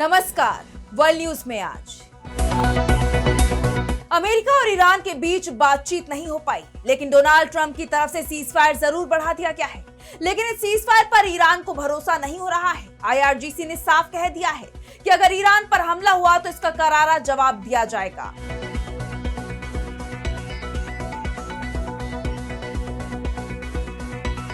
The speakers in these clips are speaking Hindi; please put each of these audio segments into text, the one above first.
नमस्कार। वर्ल्ड न्यूज में आज अमेरिका और ईरान के बीच बातचीत नहीं हो पाई, लेकिन डोनाल्ड ट्रंप की तरफ से सीजफायर जरूर बढ़ा दिया गया है। लेकिन इस सीजफायर पर ईरान को भरोसा नहीं हो रहा है। IRGC ने साफ कह दिया है कि अगर ईरान पर हमला हुआ तो इसका करारा जवाब दिया जाएगा।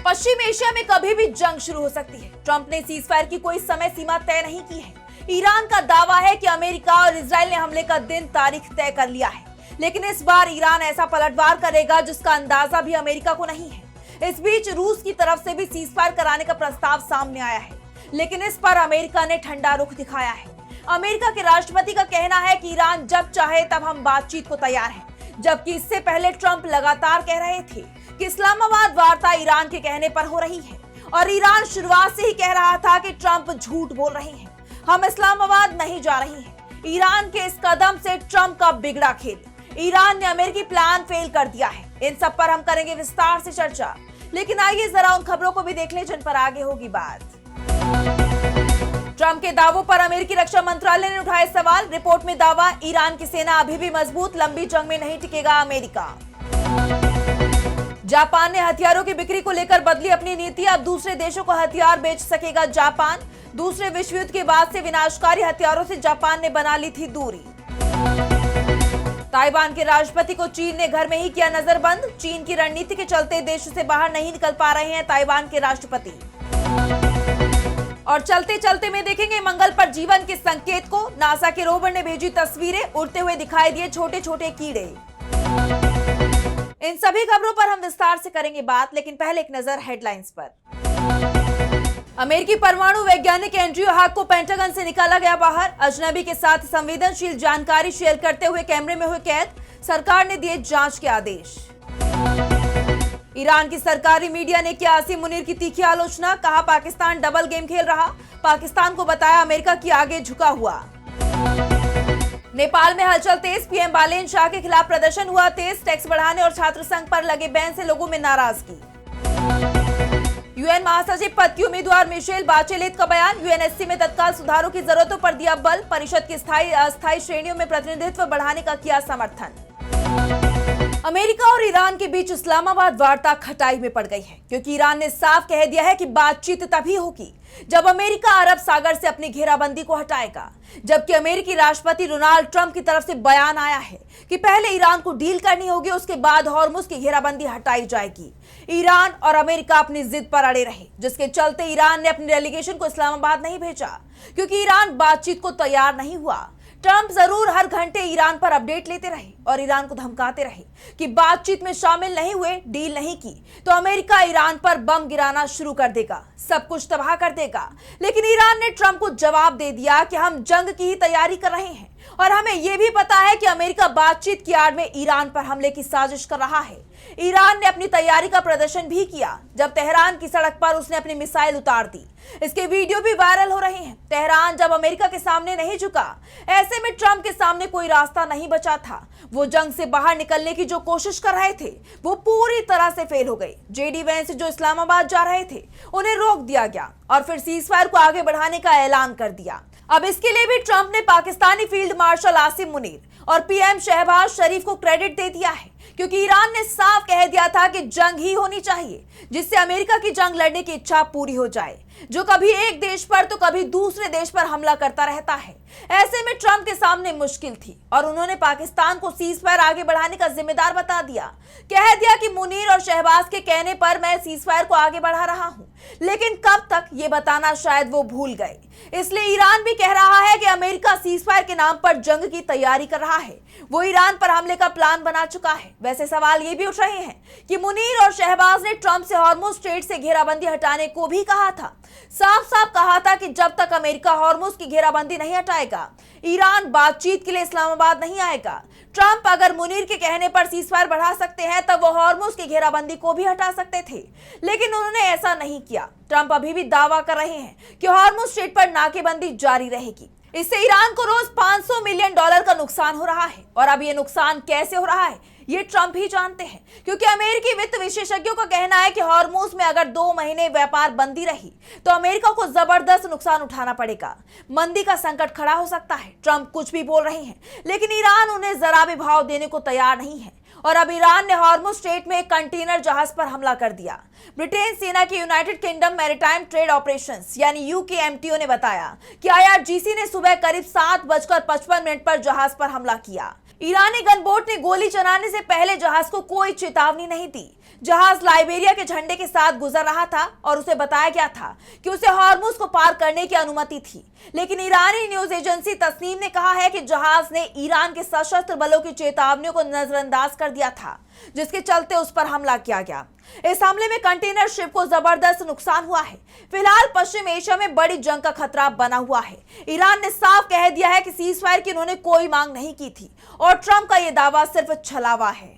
पश्चिम एशिया में कभी भी जंग शुरू हो सकती है। ट्रंप ने सीजफायर की कोई समय सीमा तय नहीं की है। ईरान का दावा है कि अमेरिका और इजराइल ने हमले का दिन तारीख तय कर लिया है, लेकिन इस बार ईरान ऐसा पलटवार करेगा जिसका अंदाजा भी अमेरिका को नहीं है। इस बीच रूस की तरफ से भी सीजफायर कराने का प्रस्ताव सामने आया है, लेकिन इस पर अमेरिका ने ठंडा रुख दिखाया है। अमेरिका के राष्ट्रपति का कहना है कि ईरान जब चाहे तब हम बातचीत को तैयार हैं, जबकि इससे पहले ट्रंप लगातार कह रहे थे कि इस्लामाबाद वार्ता ईरान के कहने पर हो रही है और ईरान शुरुआत से ही कह रहा था कि ट्रंप झूठ बोल रहे हैं, हम इस्लामाबाद नहीं जा रहे हैं। ईरान के इस कदम से ट्रंप का बिगड़ा खेल। ईरान ने अमेरिकी प्लान फेल कर दिया है। इन सब पर हम करेंगे विस्तार से चर्चा, लेकिन आइए जरा उन खबरों को भी देख लें जिन पर आगे होगी बात। ट्रंप के दावों पर अमेरिकी रक्षा मंत्रालय ने उठाए सवाल। रिपोर्ट में दावा, ईरान की सेना अभी भी मजबूत, लंबी जंग में नहीं टिकेगा अमेरिका। जापान ने हथियारों की बिक्री को लेकर बदली अपनी नीति। अब दूसरे देशों को हथियार बेच सकेगा जापान। दूसरे विश्व युद्ध के बाद से विनाशकारी हथियारों से जापान ने बना ली थी दूरी। ताइवान के राष्ट्रपति को चीन ने घर में ही किया नजरबंद। चीन की रणनीति के चलते देश से बाहर नहीं निकल पा रहे हैं ताइवान के राष्ट्रपति। और चलते चलते में देखेंगे मंगल पर जीवन के संकेत को। नासा के रोवर ने भेजी तस्वीरें, उड़ते हुए दिखाई दिए छोटे छोटे कीड़े। इन सभी खबरों पर हम विस्तार से करेंगे बात, लेकिन पहले एक नजर हेडलाइंस पर। अमेरिकी परमाणु वैज्ञानिक एंड्रयू हाक को पेंटागन से निकाला गया बाहर। अजनबी के साथ संवेदनशील जानकारी शेयर करते हुए कैमरे में हुए कैद। सरकार ने दिए जांच के आदेश। ईरान की सरकारी मीडिया ने किया आसिम मुनीर की तीखी आलोचना। कहा, पाकिस्तान डबल गेम खेल रहा। पाकिस्तान को बताया अमेरिका की आगे झुका हुआ। नेपाल में हलचल तेज। पीएम बालेन शाह के खिलाफ प्रदर्शन हुआ तेज। टैक्स बढ़ाने और छात्र संघ पर लगे बैन से लोगों में नाराजगी। यूएन महासचिव पद की उम्मीदवार मिशेल बाचेलेट का बयान। यूएनएससी में तत्काल सुधारों की जरूरतों पर दिया बल। परिषद की स्थायी अस्थायी श्रेणियों में प्रतिनिधित्व बढ़ाने का किया समर्थन। अमेरिका और ईरान के बीच इस्लामाबाद वार्ता खटाई में पड़ गई है, क्योंकि ईरान ने साफ कह दिया है कि बातचीत तभी होगी जब अमेरिका अरब सागर से अपनी घेराबंदी को हटाएगा। जबकि अमेरिकी राष्ट्रपति डोनाल्ड ट्रंप की तरफ से बयान आया है कि पहले ईरान को डील करनी होगी, उसके बाद हॉर्मुज की घेराबंदी हटाई जाएगी। ईरान और अमेरिका अपनी जिद पर अड़े रहे, जिसके चलते ईरान ने अपनी डेलीगेशन को इस्लामाबाद नहीं भेजा, क्योंकि ईरान बातचीत को तैयार नहीं हुआ। ट्रंप जरूर हर घंटे ईरान पर अपडेट लेते रहे और ईरान को धमकाते रहे कि बातचीत में शामिल नहीं हुए, डील नहीं की तो अमेरिका ईरान पर बम गिराना शुरू कर देगा, सब कुछ तबाह कर देगा। लेकिन ईरान ने ट्रंप को जवाब दे दिया कि हम जंग की ही तैयारी कर रहे हैं और हमें यह भी पता है कि अमेरिका बातचीत की आड़ में ईरान पर हमले की साजिश कर रहा है। ईरान ने अपनी तैयारी का प्रदर्शन भी किया जब तेहरान की सड़क पर उसने अपनी मिसाइल उतार दी। इसके वीडियो भी वायरल हो रहे हैं। तेहरान जब अमेरिका के सामने नहीं झुका, ऐसे में ट्रंप के सामने कोई रास्ता नहीं बचा था। वो जंग से बाहर निकलने की जो कोशिश कर रहे थे वो पूरी तरह से फेल हो गई। जेडी वैंस जो इस्लामाबाद जा रहे थे उन्हें रोक दिया गया और फिर सीजफायर को आगे बढ़ाने का ऐलान कर दिया। अब इसके लिए भी ट्रंप ने पाकिस्तानी फील्ड मार्शल आसिम मुनीर और पीएम शहबाज शरीफ को क्रेडिट दे दिया है, क्योंकि ईरान ने साफ कह दिया था कि जंग ही होनी चाहिए, जिससे अमेरिका की जंग लड़ने की इच्छा पूरी हो जाए, जो कभी एक देश पर तो कभी दूसरे देश पर हमला करता रहता है। ऐसे में ट्रंप के सामने मुश्किल थी और उन्होंने पाकिस्तान को सीजफायर आगे बढ़ाने का जिम्मेदार बता दिया। कह दिया कि मुनीर और शहबाज के कहने पर मैं सीजफायर को आगे बढ़ा रहा हूं, लेकिन कब तक ये बताना शायद वो भूल गए। इसलिए ईरान भी कह रहा है कि अमेरिका सीजफायर के नाम पर जंग की तैयारी कर रहा है, वो ईरान पर हमले का प्लान बना चुका है। वैसे सवाल ये भी उठ रहे हैं कि मुनीर और शहबाज ने ट्रंप से हॉर्मुज स्ट्रेट से घेराबंदी हटाने को भी कहा था। साफ साफ कहा था कि जब तक अमेरिका हॉर्मुज की घेराबंदी नहीं हटाएगा, ईरान बातचीत के लिए इस्लामाबाद नहीं आएगा। ट्रंप अगर मुनीर के कहने पर सीजफायर बढ़ा सकते हैं तब वो हॉर्मुज की घेराबंदी को भी हटा सकते थे, लेकिन उन्होंने ऐसा नहीं किया। ट्रंप अभी भी दावा कर रहे हैं कि हॉर्मुज स्ट्रेट पर नाकेबंदी जारी रहेगी। इससे ईरान को रोज $500 मिलियन का नुकसान हो रहा है और अब ये नुकसान कैसे हो रहा है ये ट्रंप ही जानते हैं, क्योंकि अमेरिकी वित्त विशेषज्ञों का कहना है कि हॉर्मुज में अगर 2 महीने व्यापार बंदी रही तो अमेरिका को जबरदस्त नुकसान उठाना पड़ेगा। मंदी का संकट खड़ा हो सकता है। ट्रंप कुछ भी बोल रहे हैं, लेकिन ईरान उन्हें जरा भी भाव देने को तैयार नहीं है। और अब ईरान ने हॉर्मुज स्ट्रेट में एक कंटेनर जहाज पर हमला कर दिया। ब्रिटेन सेना की United kingdom maritime trade operations यानी यूकेएमटीओ ने बताया कि आईआरजीसी ने सुबह करीब 7:55 पर जहाज पर हमला किया। ईरानी गनबोट ने गोली चलाने से पहले जहाज को कोई चेतावनी नहीं दी। जहाज लाइबेरिया के झंडे के साथ गुजर रहा था और उसे बताया गया था कि उसे हॉर्मुज को पार करने की अनुमति थी, लेकिन ईरानी न्यूज एजेंसी तस्नीम ने कहा है कि जहाज ने ईरान के सशस्त्र बलों की चेतावनियों को नजरअंदाज कर दिया था, जिसके चलते उस पर हमला किया गया। इस हमले में कंटेनर शिप को जबरदस्त नुकसान हुआ है। फिलहाल पश्चिम एशिया में बड़ी जंग का खतरा बना हुआ है। ईरान ने साफ कह दिया है कि सीजफायर की उन्होंने कोई मांग नहीं की थी और ट्रंप का यह दावा सिर्फ छलावा है।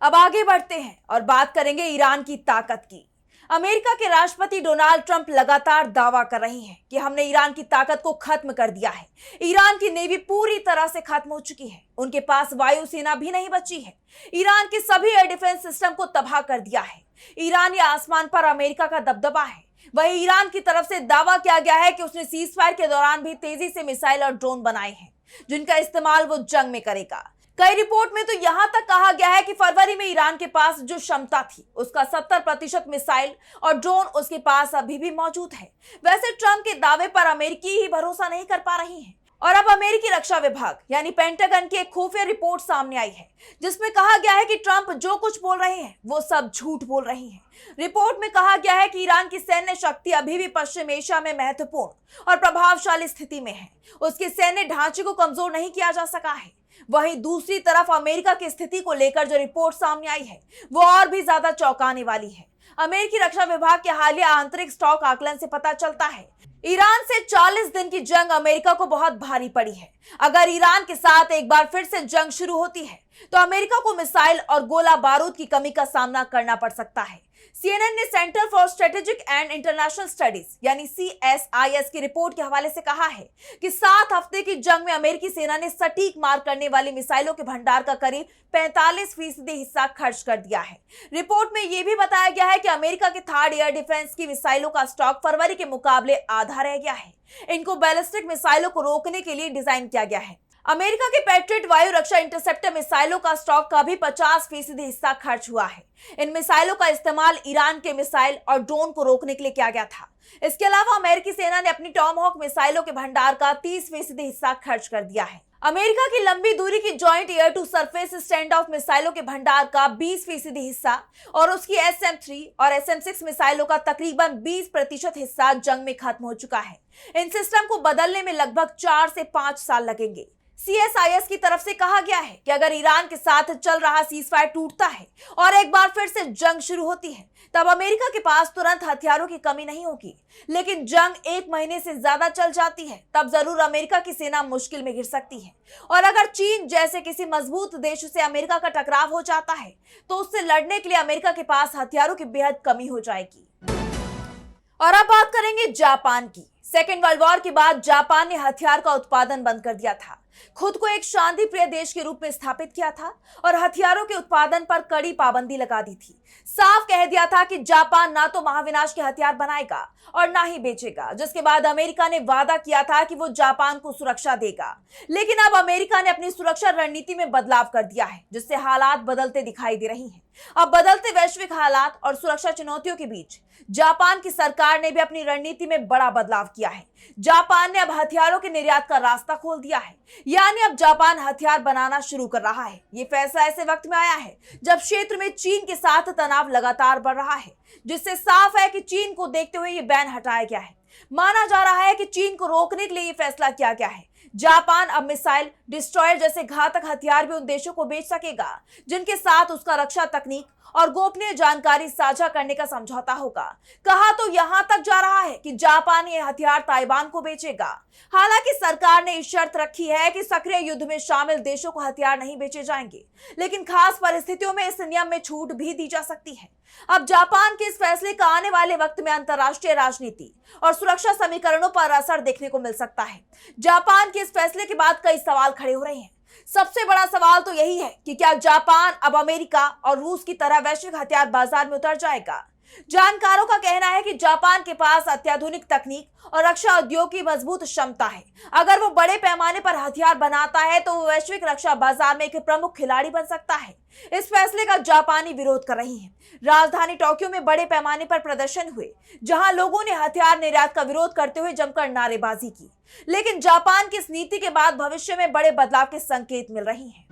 अब आगे बढ़ते हैं और बात करेंगे ईरान की ताकत की। अमेरिका के राष्ट्रपति डोनाल्ड ट्रंप लगातार दावा कर रहे हैं कि हमने ईरान की ताकत को खत्म कर दिया है। ईरान की नेवी पूरी तरह से खत्म हो चुकी है। उनके पास वायुसेना भी नहीं बची है। ईरान के सभी एयर डिफेंस सिस्टम को तबाह कर दिया है। ईरानी आसमान पर अमेरिका का दबदबा है। वहीं ईरान की तरफ से दावा किया गया है कि उसने सीजफायर के दौरान भी तेजी से मिसाइल और ड्रोन बनाए हैं, जिनका इस्तेमाल वो जंग में करेगा। कई रिपोर्ट में तो यहां तक कहा गया है कि फरवरी में ईरान के पास जो क्षमता थी उसका 70% मिसाइल और ड्रोन उसके पास अभी भी मौजूद है। वैसे ट्रंप के दावे पर अमेरिकी ही भरोसा नहीं कर पा रही हैं। और अब अमेरिकी रक्षा विभाग यानी पेंटागन की एक खुफिया रिपोर्ट सामने आई है, जिसमें कहा गया है कि ट्रंप जो कुछ बोल रहे हैं वो सब झूठ बोल रहे हैं। रिपोर्ट में कहा गया है कि ईरान की सैन्य शक्ति अभी भी पश्चिम एशिया में महत्वपूर्ण और प्रभावशाली स्थिति में है। उसके सैन्य ढांचे को कमजोर नहीं किया जा सका है। वहीं दूसरी तरफ अमेरिका की स्थिति को लेकर जो रिपोर्ट सामने आई है वो और भी ज्यादा चौंकाने वाली है। अमेरिकी रक्षा विभाग के हालिया आंतरिक स्टॉक आकलन से पता चलता है ईरान से 40 दिन की जंग अमेरिका को बहुत भारी पड़ी है। अगर ईरान के साथ एक बार फिर से जंग शुरू होती है तो अमेरिका को मिसाइल और गोला बारूद की कमी का सामना करना पड़ सकता है। CNN ने centre for strategic and international studies यानी CSIS की रिपोर्ट के हवाले से कहा है कि 7 हफ्ते की जंग में अमेरिकी सेना ने सटीक मार करने वाली मिसाइलों के भंडार का करीब 45% हिस्सा खर्च कर दिया है। रिपोर्ट में यह भी बताया गया है कि अमेरिका के थर्ड एयर डिफेंस की मिसाइलों का स्टॉक फरवरी के मुकाबले आधा रह गया है। इनको बैलिस्टिक मिसाइलों को रोकने के लिए डिजाइन किया गया है। अमेरिका के पैट्रियट वायु रक्षा इंटरसेप्टर मिसाइलों का स्टॉक का भी 50% हिस्सा खर्च हुआ है। इन मिसाइलों का इस्तेमाल ईरान के मिसाइल और ड्रोन को रोकने के लिए किया गया था। इसके अलावा अमेरिकी सेना ने अपनी टॉमहॉक मिसाइलों के भंडार का 30% हिस्सा खर्च कर दिया है। अमेरिका की लंबी दूरी की joint air to surface stand off मिसाइलों के भंडार का 20% हिस्सा और उसकी SM-3 और SM-6 मिसाइलों का तकरीबन 20% हिस्सा जंग में खत्म हो चुका है। इन सिस्टम को बदलने में लगभग 4 से 5 साल लगेंगे। CSIS की तरफ से कहा गया है कि अगर ईरान के साथ चल रहा सीजफायर टूटता है और एक बार फिर से जंग शुरू होती है, तब अमेरिका के पास तुरंत हथियारों की कमी नहीं होगी। लेकिन जंग 1 महीने से ज्यादा चल जाती है, तब जरूर अमेरिका की सेना मुश्किल में घिर सकती है। और अगर चीन जैसे किसी मजबूत देश से अमेरिका का टकराव हो जाता है, तो उससे लड़ने के लिए अमेरिका के पास हथियारों की बेहद कमी हो जाएगी। और अब बात करेंगे जापान की। सेकेंड वर्ल्ड वॉर के बाद जापान ने हथियार का उत्पादन बंद कर दिया था, खुद को एक शांति प्रिय देश के रूप में स्थापित किया था और हथियारों के उत्पादन पर कड़ी पाबंदी लगा दी थी। साफ कह दिया था कि जापान ना तो महाविनाश के हथियार बनाएगा और ना ही बेचेगा, जिसके बाद अमेरिका ने वादा किया था कि वो जापान को सुरक्षा देगा। लेकिन अब अमेरिका ने अपनी सुरक्षा रणनीति में बदलाव कर दिया है, जिससे हालात बदलते दिखाई दे रही हैं। अब बदलते वैश्विक हालात और सुरक्षा चुनौतियों के बीच जापान की सरकार ने भी अपनी रणनीति में बड़ा बदलाव किया है। जापान ने अब हथियारों के निर्यात का रास्ता खोल दिया है, यानी अब जापान हथियार बनाना शुरू कर रहा है। ये फैसला ऐसे वक्त में आया है जब क्षेत्र में चीन के साथ तनाव लगातार बढ़ रहा है, जिससे साफ है कि चीन को देखते हुए ये बैन हटाया गया है। माना जा रहा है कि चीन को रोकने के लिए ये फैसला किया गया है। जापान अब मिसाइल, डिस्ट्रॉयर जैसे घातक हथियार भी उन देशों को बेच सकेगा जिनके साथ उसका रक्षा तकनीक और गोपनीय जानकारी साझा करने का समझौता होगा। कहा तो यहां तक जा रहा है कि जापान ये हथियार ताइवान को बेचेगा। हालांकि सरकार ने इस शर्त रखी है कि सक्रिय युद्ध में शामिल देशों को हथियार नहीं बेचे जाएंगे, लेकिन खास परिस्थितियों में इस नियम में छूट भी दी जा सकती है। अब जापान के इस फैसले का आने वाले वक्त में अंतर्राष्ट्रीय राजनीति और सुरक्षा समीकरणों पर असर देखने को मिल सकता है। जापान के इस फैसले के बाद कई सवाल खड़े हो रहे हैं। सबसे बड़ा सवाल तो यही है कि क्या जापान अब अमेरिका और रूस की तरह वैश्विक हथियार बाजार में उतर जाएगा। जानकारों का कहना है कि जापान के पास अत्याधुनिक तकनीक और रक्षा उद्योग की मजबूत क्षमता है। अगर वो बड़े पैमाने पर हथियार बनाता है तो वो वैश्विक रक्षा बाजार में एक प्रमुख खिलाड़ी बन सकता है। इस फैसले का जापानी विरोध कर रही हैं। राजधानी टोक्यो में बड़े पैमाने पर प्रदर्शन हुए, जहां लोगों ने हथियार निर्यात का विरोध करते हुए जमकर नारेबाजी की। लेकिन जापान की इस नीति के बाद भविष्य में बड़े बदलाव के संकेत मिल रही हैं।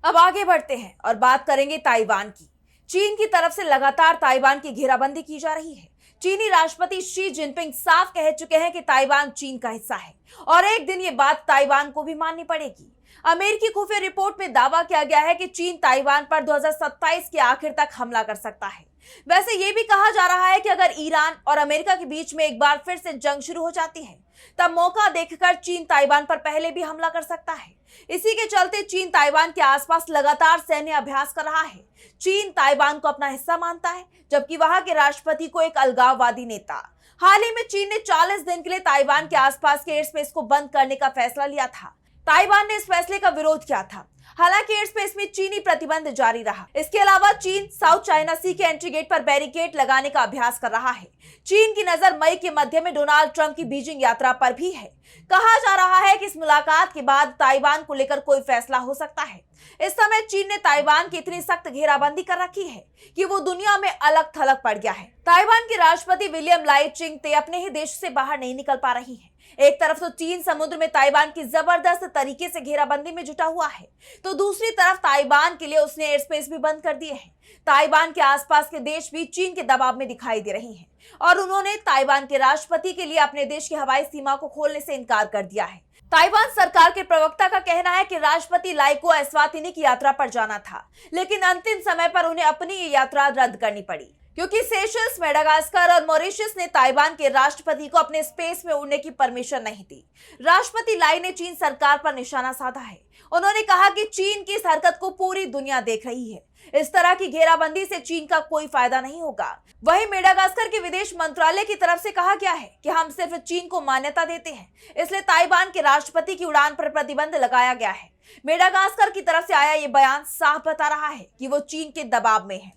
अब आगे बढ़ते हैं और बात करेंगे ताइवान की। चीन की तरफ से लगातार ताइवान की घेराबंदी की जा रही है। चीनी राष्ट्रपति शी जिनपिंग साफ कह चुके हैं कि ताइवान चीन का हिस्सा है और एक दिन ये बात ताइवान को भी माननी पड़ेगी। अमेरिकी खुफिया रिपोर्ट में दावा किया गया है कि चीन ताइवान पर 2027 के आखिर तक हमला कर सकता है। वैसे ये भी कहा जा रहा है कि अगर ईरान और अमेरिका के बीच में एक बार फिर से जंग शुरू हो जाती है, तब मौका देखकर चीन ताइवान पर पहले भी हमला कर सकता है। इसी के चलते चीन ताइवान के आसपास लगातार सैन्य अभ्यास कर रहा है। चीन ताइवान को अपना हिस्सा मानता है, जबकि वहां के राष्ट्रपति को एक अलगाववादी नेता। हाल ही में चीन ने 40 दिन के लिए ताइवान के आसपास के एयर स्पेस को बंद करने का फैसला लिया था। ताइवान ने इस फैसले का विरोध किया था। हालांकि एयर स्पेस में चीनी प्रतिबंध जारी रहा। इसके अलावा चीन साउथ चाइना सी के एंट्री गेट पर बैरिकेड लगाने का अभ्यास कर रहा है। चीन की नजर मई के मध्य में डोनाल्ड ट्रंप की बीजिंग यात्रा पर भी है। कहा जा रहा है कि इस मुलाकात के बाद ताइवान को लेकर कोई फैसला हो सकता है। इस समय चीन ने ताइवान की इतनी सख्त घेराबंदी कर रखी है कि वो दुनिया में अलग थलग पड़ गया है। ताइवान के राष्ट्रपति विलियम लाई चिंग-ते अपने ही देश से बाहर नहीं निकल पा रही है। एक तरफ तो चीन समुद्र में ताइवान की जबरदस्त तरीके से घेराबंदी में जुटा हुआ है, तो दूसरी तरफ ताइवान के लिए उसने एयर स्पेस भी बंद कर दिए हैं। ताइवान के आसपास के देश भी चीन के दबाव में दिखाई दे रही हैं और उन्होंने ताइवान के राष्ट्रपति के लिए अपने देश की हवाई सीमा को खोलने से इनकार कर दिया है। ताइवान सरकार के प्रवक्ता का कहना है कि राष्ट्रपति लाई को एस्वातिनी की यात्रा पर जाना था, लेकिन अंतिम समय पर उन्हें अपनी ये यात्रा रद्द करनी पड़ी क्योंकि सेशल्स, मेडागास्कर और मॉरिशस ने ताइवान के राष्ट्रपति को अपने स्पेस में उड़ने की परमिशन नहीं दी। राष्ट्रपति लाई ने चीन सरकार पर निशाना साधा है। उन्होंने कहा कि चीन की इस हरकत को पूरी दुनिया देख रही है। इस तरह की घेराबंदी से चीन का कोई फायदा नहीं होगा। वहीं मेडागास्कर के विदेश मंत्रालय की तरफ से कहा गया है कि हम सिर्फ चीन को मान्यता देते हैं, इसलिए ताइवान के राष्ट्रपति की उड़ान पर प्रतिबंध लगाया गया है। मेडागास्कर की तरफ से आया ये बयान साफ बता रहा है कि वो चीन के दबाव में है।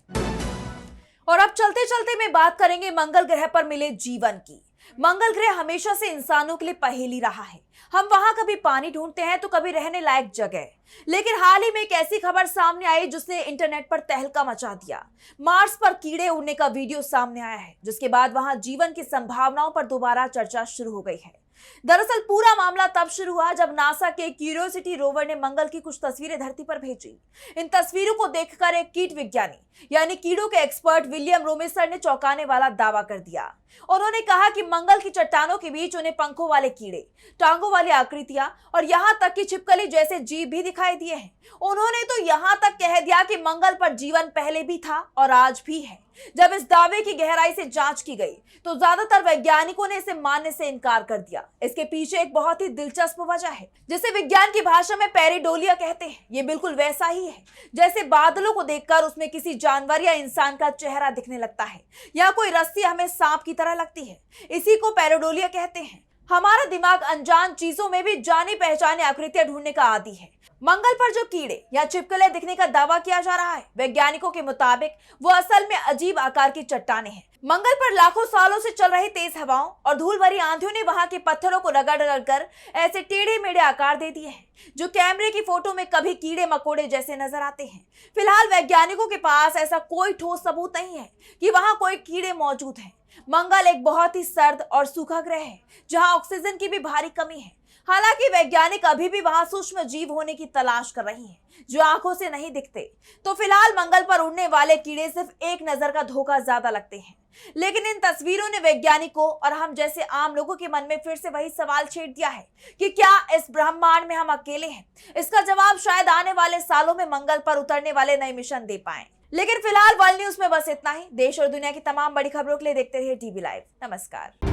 और अब चलते चलते में बात करेंगे मंगल ग्रह पर मिले जीवन की। मंगल ग्रह हमेशा से इंसानों के लिए पहेली रहा है। हम वहां कभी पानी ढूंढते हैं तो कभी रहने लायक जगह। लेकिन हाल ही में एक ऐसी खबर सामने आई जिसने इंटरनेट पर तहलका मचा दिया। मार्स पर कीड़े उड़ने का वीडियो सामने आया है, जिसके बाद वहां जीवन की संभावनाओं पर दोबारा चर्चा शुरू हो गई है। दरअसल पूरा मामला तब शुरू हुआ जब नासा के क्यूरियोसिटी रोवर ने मंगल की कुछ तस्वीरें धरती पर भेजी। इन तस्वीरों को देखकर एक कीट विज्ञानी यानी कीड़ों के एक्सपर्ट विलियम रोमेसर ने चौंकाने वाला दावा कर दिया। उन्होंने कहा कि मंगल की चट्टानों के बीच उन्हें पंखों वाले कीड़े, टांगों वाली आकृतियां और यहाँ तक कि छिपकली जैसे जीव भी दिखाई दिए हैं। उन्होंने तो यहाँ तक कह दिया कि मंगल पर जीवन पहले भी था और आज भी है। जब इस दावे की गहराई से जांच की गई तो ज्यादातर वैज्ञानिकों ने इसे मानने से इनकार कर दिया। इसके पीछे एक बहुत ही दिलचस्प वजह है, जिसे विज्ञान की भाषा में पेरिडोलिया कहते हैं। ये बिल्कुल वैसा ही है जैसे बादलों को देखकर उसमें किसी जानवर या इंसान का चेहरा दिखने लगता है या कोई रस्सी हमें सांप की तरह लगती है। इसी को पेरिडोलिया कहते हैं। हमारा दिमाग अनजान चीजों में भी जानी पहचानी आकृतियां ढूंढने का आदी है। मंगल पर जो कीड़े या छिपकले दिखने का दावा किया जा रहा है, वैज्ञानिकों के मुताबिक वो असल में अजीब आकार की चट्टानें हैं। मंगल पर लाखों सालों से चल रही तेज हवाओं और धूल भरी आंधियों ने वहां के पत्थरों को रगड़ कर ऐसे टेढ़े मेढ़े आकार दे दिए हैं, जो कैमरे की फोटो में कभी कीड़े मकोड़े जैसे नजर आते हैं। फिलहाल वैज्ञानिकों के पास ऐसा कोई ठोस सबूत नहीं है कि वहां कोई कीड़े मौजूद हैं। मंगल एक बहुत ही सर्द और सूखा ग्रह है, जहां ऑक्सीजन की भी भारी कमी है। हालांकि वैज्ञानिक अभी भी वहां सूक्ष्म जीव होने की तलाश कर रही हैं, जो आंखों से नहीं दिखते। तो फिलहाल मंगल पर उड़ने वाले कीड़े सिर्फ एक नजर का धोखा ज्यादा लगते हैं। लेकिन इन तस्वीरों ने वैज्ञानिकों और हम जैसे आम लोगों के मन में फिर से वही सवाल छेड़ दिया है कि क्या इस ब्रह्मांड में हम अकेले हैं। इसका जवाब शायद आने वाले सालों में मंगल पर उतरने वाले नए मिशन दे पाएं। लेकिन फिलहाल वर्ल्ड न्यूज में बस इतना ही। देश और दुनिया की तमाम बड़ी खबरों के लिए देखते रहिए टीवी लाइव। नमस्कार।